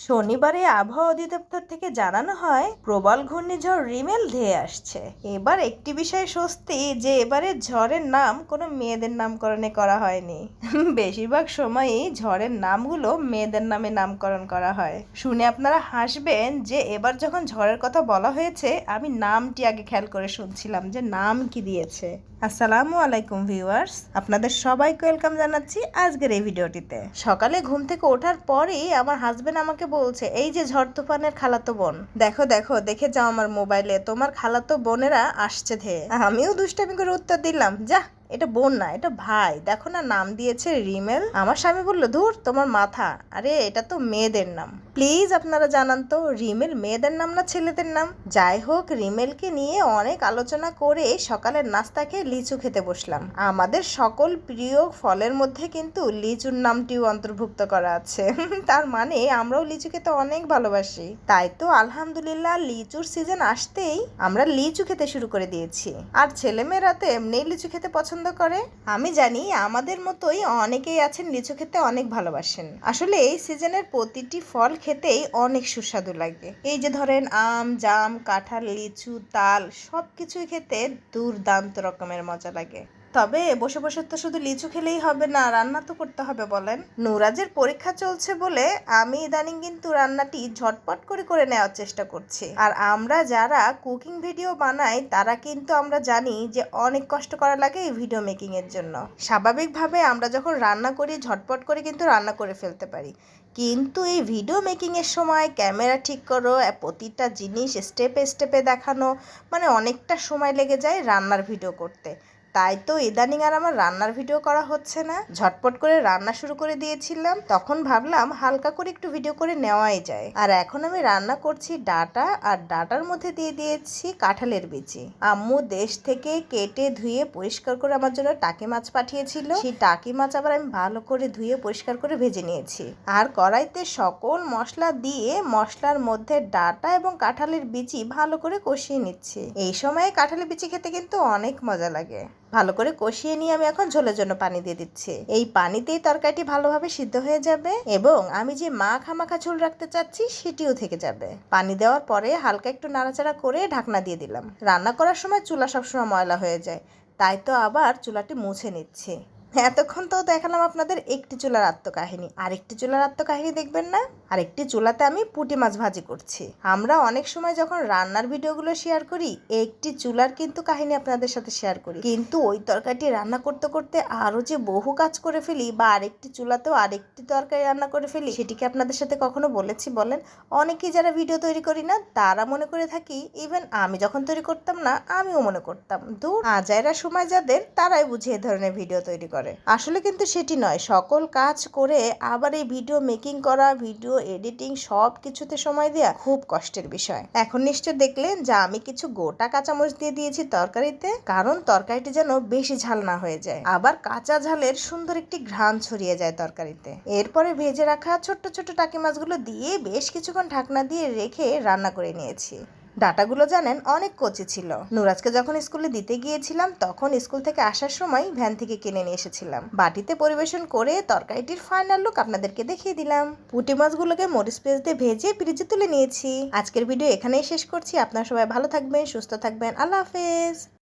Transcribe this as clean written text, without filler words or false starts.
শনিবারে আবহাওয়া অধিদপ্তর থেকে জানানো হয় প্রবল ঘূর্ণিঝড় রিমেল ধেয়ে আসছে। এবার একটি বিষয়ে স্বস্তি যে এবারে ঝড়ের নাম কোনো মেয়েদের নামকরণে করা হয়নি। বেশিরভাগ সময়ই ঝড়ের নামগুলো মেয়েদের নামে নামকরণ করা হয়। শুনে আপনারা হাসবেন যে এবার যখন ঝড়ের কথা বলা হয়েছে আমি নামটি আগে খেয়াল করে শুনছিলাম যে নাম কি দিয়েছে। আসসালামু আলাইকুম ভিউয়ার্স, আপনাদের সবাইকে ওয়েলকাম জানাচ্ছি আজকের এই ভিডিওটিতে। সকালে ঘুম থেকে ওঠার পরেই আমার হাজবেন্ড আমাকে বলছে, এই যে ঝড় তুফানের খালাতো বোন, দেখো দেখো দেখে যাও আমার মোবাইলে তোমার খালাতো বোনেরা আসছে ধেয়ে। আমিও দুষ্টামি করে উত্তর দিলাম, যা এটা বোন না, এটা ভাই, দেখো না নাম দিয়েছে রিমেল। আমার স্বামী বলল, ধুর তোমার মাথা, আরে এটা তো মেয়েদের নাম। প্লিজ আপনারা জানান তো রিমেল মেয়েদের নাম না ছেলেদের নাম? যাই হোক, রিমেলকে নিয়ে অনেক আলোচনা করে সকালের নাস্তা খেয়ে লিচু খেতে বসলাম। আমাদের সকল প্রিয় ফলের মধ্যে কিন্তু লিচুর নামটিও অন্তর্ভুক্ত করা আছে। তার মানে আমরাও লিচু খেতে অনেক ভালোবাসি। তাই তো আলহামদুলিল্লাহ লিচুর সিজন আসতেই আমরা লিচু খেতে শুরু করে দিয়েছি। আর ছেলেমেয়েরা তো এমনি লিচু খেতে পছন্দ করে। আমি জানি আমাদের মতোই অনেকেই আছেন লিচু খেতে অনেক ভালোবাসেন। আসলে এই সিজনের প্রতিটি ফল খেতেই অনেক সুস্বাদু লাগে। এই যে ধরেন আম, জাম, কাঁঠাল, লিচু, তাল সবকিছুই খেতে দুর্দান্ত রকমের মজা লাগে। তবে বসে বসে তো শুধু লিচু খেলেই হবে না, রান্না তো করতে হবে বলেন। নুরাজের পরীক্ষা চলছে বলে আমি ইদানিং কিন্তু রান্নাটি ঝটপট করে করে নেওয়ার চেষ্টা করছি। আর আমরা যারা কুকিং ভিডিও বানাই তারা কিন্তু আমরা জানি যে অনেক কষ্ট করা লাগে এই ভিডিও মেকিং এর জন্য। স্বাভাবিকভাবে আমরা যখন রান্না করি ঝটপট করে কিন্তু রান্না করে ফেলতে পারি, কিন্তু এই ভিডিও মেকিং এর সময় ক্যামেরা ঠিক করো, প্রতিটা জিনিস স্টেপে স্টেপে দেখানো, মানে অনেকটা সময় লেগে যায় রান্নার ভিডিও করতে। তাই তো ইদানিং আর আমার রান্নার ভিডিও করা হচ্ছে না। ঝটপট করে রান্না শুরু করে দিয়েছিলাম, তখন ভাবলাম হালকা করে একটু ভিডিও করে নেওয়াই যায়। আর এখন আমি রান্না করছি ডাটা, আর ডাটার মধ্যে দিয়ে দিয়েছি কাঁঠালের বিচি। আম্মু দেশ থেকে কেটে ধুয়ে পরিষ্কার করে আমার জন্য টাকি মাছ পাঠিয়েছিল। সেই টাকি মাছ আবার আমি ভালো করে ধুয়ে পরিষ্কার করে ভেজে নিয়েছি। আর কড়াইতে সকল মশলা দিয়ে মশলার মধ্যে ডাটা এবং কাঁঠালের বিচি ভালো করে কষিয়ে নিচ্ছি। এই সময়ে কাঁঠালের বিচি খেতে কিন্তু অনেক মজা লাগে। ভালো করে কষিয়ে নিয়ে আমি এখন ঝোলের জন্য পানি দিয়ে দিচ্ছি। এই পানিতেই তরকারিটি ভালোভাবে সিদ্ধ হয়ে যাবে এবং আমি যে মাখা মাখা ঝোল রাখতে চাচ্ছি সেটিও থেকে যাবে। পানি দেওয়ার পরে হালকা একটু নাড়াচাড়া করে ঢাকনা দিয়ে দিলাম। রান্না করার সময় চুলা সবসময় ময়লা হয়ে যায়, তাই তো আবার চুলাটি মুছে নিচ্ছি। এতক্ষণ তো দেখালাম আপনাদের একটি চুলার আত্মকাহিনী, আরেকটি চুলার আত্মকাহিনী দেখবেন না? আরেকটি চুলাতে আমি পুঁটি মাছ ভাজি করছি। আমরা অনেক সময় যখন রান্নার ভিডিওগুলো শেয়ার করি একটি চুলার কিন্তু কাহিনী আপনাদের সাথে শেয়ার করি, কিন্তু ওই তরকারিটি রান্না করতে করতে আরো যে বহু কাজ করে ফেলি বা আরেকটি চুলাতেও আরেকটি তরকারি রান্না করে ফেলি, সেটিকে আপনাদের সাথে কখনো বলেছি বলেন? অনেকেই যারা ভিডিও তৈরি করি না তারা মনে করে থাকি ইভেন আমি যখন তৈরি করতাম না আমিও মনে করতাম দূর আজাইরা সময় যাদের তারাই বুঝে এ ধরনের ভিডিও তৈরি করে। আসলে কিন্তু সেটি নয়। সকল কাজ করে আবার এই ভিডিও মেকিং করা, ভিডিও এডিটিং সব কিছুতে সময় দেওয়া খুব কষ্টের বিষয়। এখন নিশ্চয় দেখলেন যে আমি কিছু গোটা কাঁচামরিচ দিয়ে দিয়েছি তরকারিতে, কারণ তরকারিটি যেন বেশি ঝাল না হয়ে যায়, আবার কাঁচা ঝালের সুন্দর একটি ঘ্রাণ ছড়িয়ে যায় তরকারিতে। এরপরে ভেজে রাখা ছোট্ট ছোট্ট টাকি মাছগুলো দিয়ে বেশ কিছুক্ষণ ঢাকনা দিয়ে রেখে রান্না করে নিয়েছি। ডাটাগুলো জানেন অনেক কচি ছিল। নুরাজকে যখন স্কুলে দিতে গিয়েছিলাম তখন স্কুল থেকে আসার সময় ভ্যান থেকে কিনে নিয়ে এসেছিলাম। বাটিতে পরিবেশন করে তরকারিটির ফাইনাল লুক আপনাদেরকে দেখিয়ে দিলাম। পুঁটি মাছগুলোকে মরিচ পেঁয়াজ দিয়ে ভেজে ফ্রিজে তুলে নিয়েছি। আজকের ভিডিও এখানেই শেষ করছি। আপনারা সবাই ভালো থাকবেন, সুস্থ থাকবেন। আল্লাহ হাফেজ।